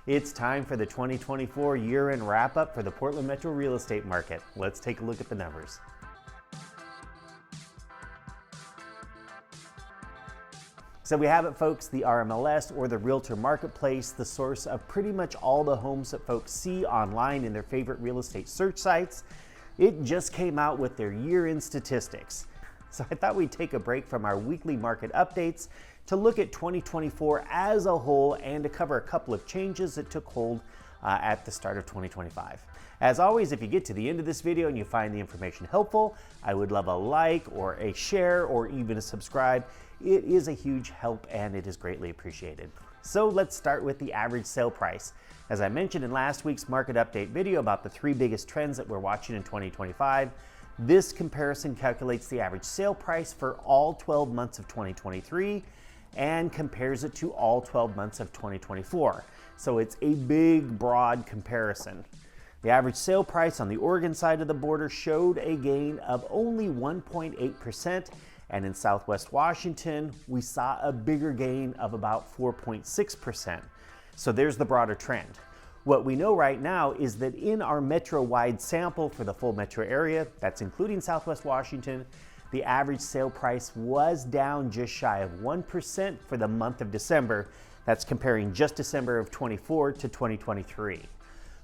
It's time for the 2024 year-end wrap-up for the Portland Metro real estate market. Let's take a look at the numbers. So we have it, folks, the RMLS, or the Realtor Marketplace, the source of pretty much all the homes that folks see online in their favorite real estate search sites. It just came out with their year-end statistics. So I thought we'd take a break from our weekly market updates to look at 2024 as a whole and to cover a couple of changes that took hold at the start of 2025. As always, if you get to the end of this video and you find the information helpful, I would love a like or a share or even a subscribe. It is a huge help and it is greatly appreciated. So let's start with the average sale price. As I mentioned in last week's market update video about the three biggest trends that we're watching in 2025, this comparison calculates the average sale price for all 12 months of 2023 and compares it to all 12 months of 2024. So it's a big, broad comparison. The average sale price on the Oregon side of the border showed a gain of only 1.8%, and in Southwest Washington, we saw a bigger gain of about 4.6%. So there's the broader trend. What we know right now is that in our metro-wide sample for the full metro area, that's including Southwest Washington, the average sale price was down just shy of 1% for the month of December. That's comparing just December of 24 to 2023.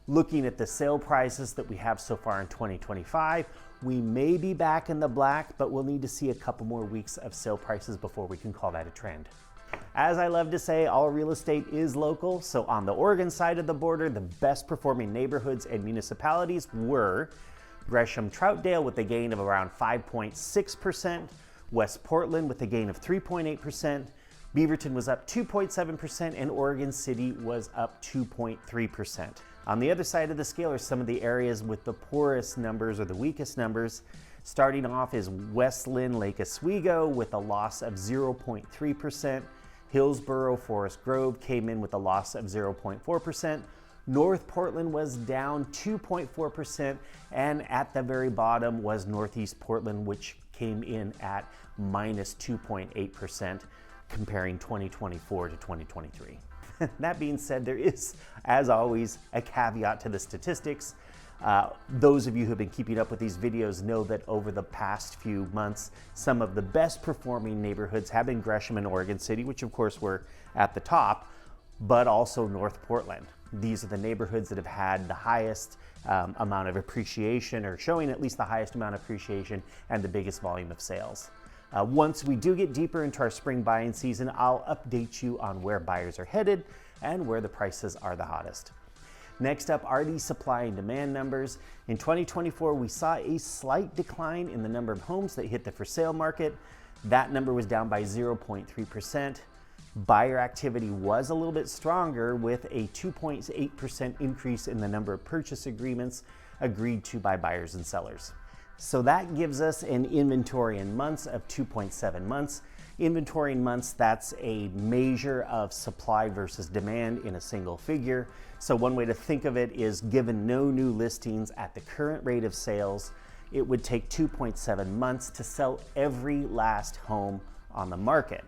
Looking at the sale prices that we have so far in 2025, we may be back in the black, but we'll need to see a couple more weeks of sale prices before we can call that a trend. As I love to say, all real estate is local. So on the Oregon side of the border, the best performing neighborhoods and municipalities were Gresham Troutdale with a gain of around 5.6%, West Portland with a gain of 3.8%, Beaverton was up 2.7%, and Oregon City was up 2.3%. On the other side of the scale are some of the areas with the poorest numbers or the weakest numbers. Starting off is West Lynn, Lake Oswego with a loss of 0.3%. Hillsborough, Forest Grove came in with a loss of 0.4%. North Portland was down 2.4%. And at the very bottom was Northeast Portland, which came in at minus 2.8%, comparing 2024 to 2023. That being said, there is, as always, a caveat to the statistics. Those of you who have been keeping up with these videos know that over the past few months, some of the best performing neighborhoods have been Gresham and Oregon City, which of course were at the top, but also North Portland. These are the neighborhoods that have had the highest amount of appreciation, or showing at least the highest amount of appreciation and the biggest volume of sales. Once we do get deeper into our spring buying season, I'll update you on where buyers are headed and where the prices are the hottest. Next up are the supply and demand numbers. In 2024, we saw a slight decline in the number of homes that hit the for sale market. That number was down by 0.3%. Buyer activity was a little bit stronger with a 2.8% increase in the number of purchase agreements agreed to by buyers and sellers. So that gives us an inventory in months of 2.7 months. Inventory in months, that's a measure of supply versus demand in a single figure. So one way to think of it is, given no new listings at the current rate of sales, it would take 2.7 months to sell every last home on the market.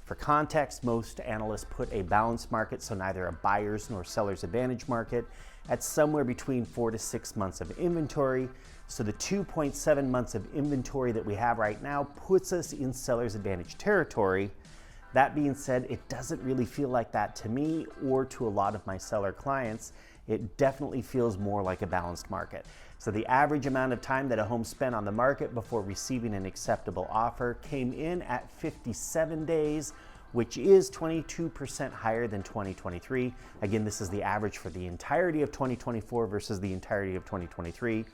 For context, most analysts put a balanced market, so neither a buyer's nor seller's advantage market, at somewhere between 4 to 6 months of inventory. So the 2.7 months of inventory that we have right now puts us in seller's advantage territory. That being said, it doesn't really feel like that to me or to a lot of my seller clients. It definitely feels more like a balanced market. So the average amount of time that a home spent on the market before receiving an acceptable offer came in at 57 days, which is 22% higher than 2023. Again, this is the average for the entirety of 2024 versus the entirety of 2023.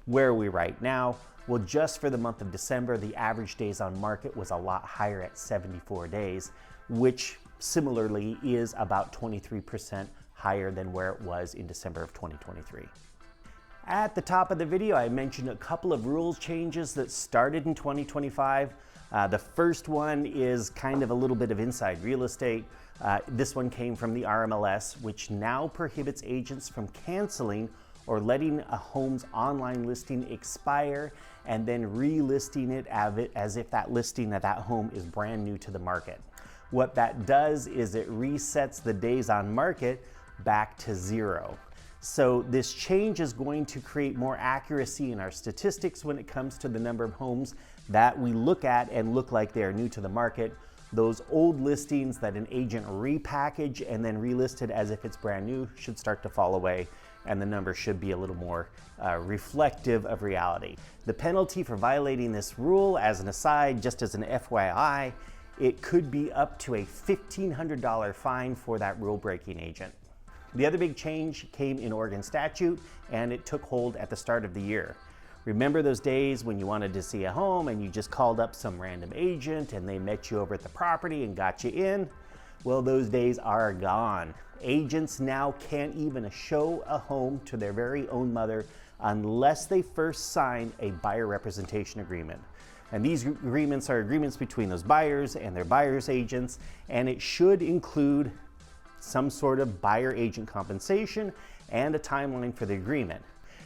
Where are we right now? Well, just for the month of December, the average days on market was a lot higher at 74 days, which similarly is about 23% higher than where it was in December of 2023. At the top of the video, I mentioned a couple of rules changes that started in 2025. The first one is kind of a little bit of inside real estate. This one came from the RMLS, which now prohibits agents from canceling or letting a home's online listing expire and then relisting it as if that listing of that home is brand new to the market. What that does is it resets the days on market back to 0. So this change is going to create more accuracy in our statistics when it comes to the number of homes that we look at and look like they are new to the market. Those old listings that an agent repackaged and then relisted as if it's brand new should start to fall away, and the number should be a little more reflective of reality. The penalty for violating this rule, as an aside, just as an FYI, it could be up to a $1,500 fine for that rule-breaking agent. The other big change came in Oregon statute, and it took hold at the start of the year. Remember those days when you wanted to see a home and you just called up some random agent and they met you over at the property and got you in? Well, those days are gone. Agents now can't even show a home to their very own mother unless they first sign a buyer representation agreement. And these agreements are agreements between those buyers and their buyer's agents, and it should include some sort of buyer agent compensation and a timeline for the agreement.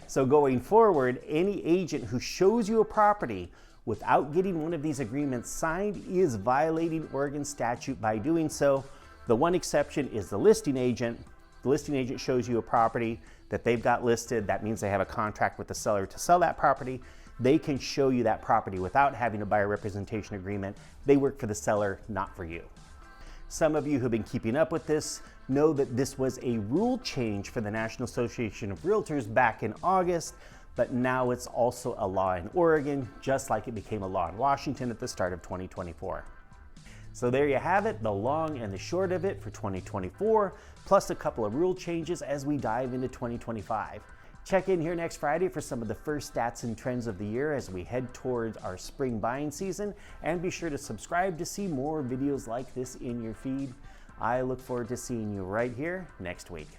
So going forward, any agent who shows you a property without getting one of these agreements signed is violating Oregon statute by doing so. The one exception is the listing agent. The listing agent shows you a property that they've got listed. That means they have a contract with the seller to sell that property. They can show you that property without having a buyer representation agreement. They work for the seller, not for you. Some of you who've been keeping up with this know that this was a rule change for the National Association of Realtors back in August, but now it's also a law in Oregon, just like it became a law in Washington at the start of 2024. So there you have it, the long and the short of it for 2024, plus a couple of rule changes as we dive into 2025. Check in here next Friday for some of the first stats and trends of the year as we head towards our spring buying season, and be sure to subscribe to see more videos like this in your feed. I look forward to seeing you right here next week.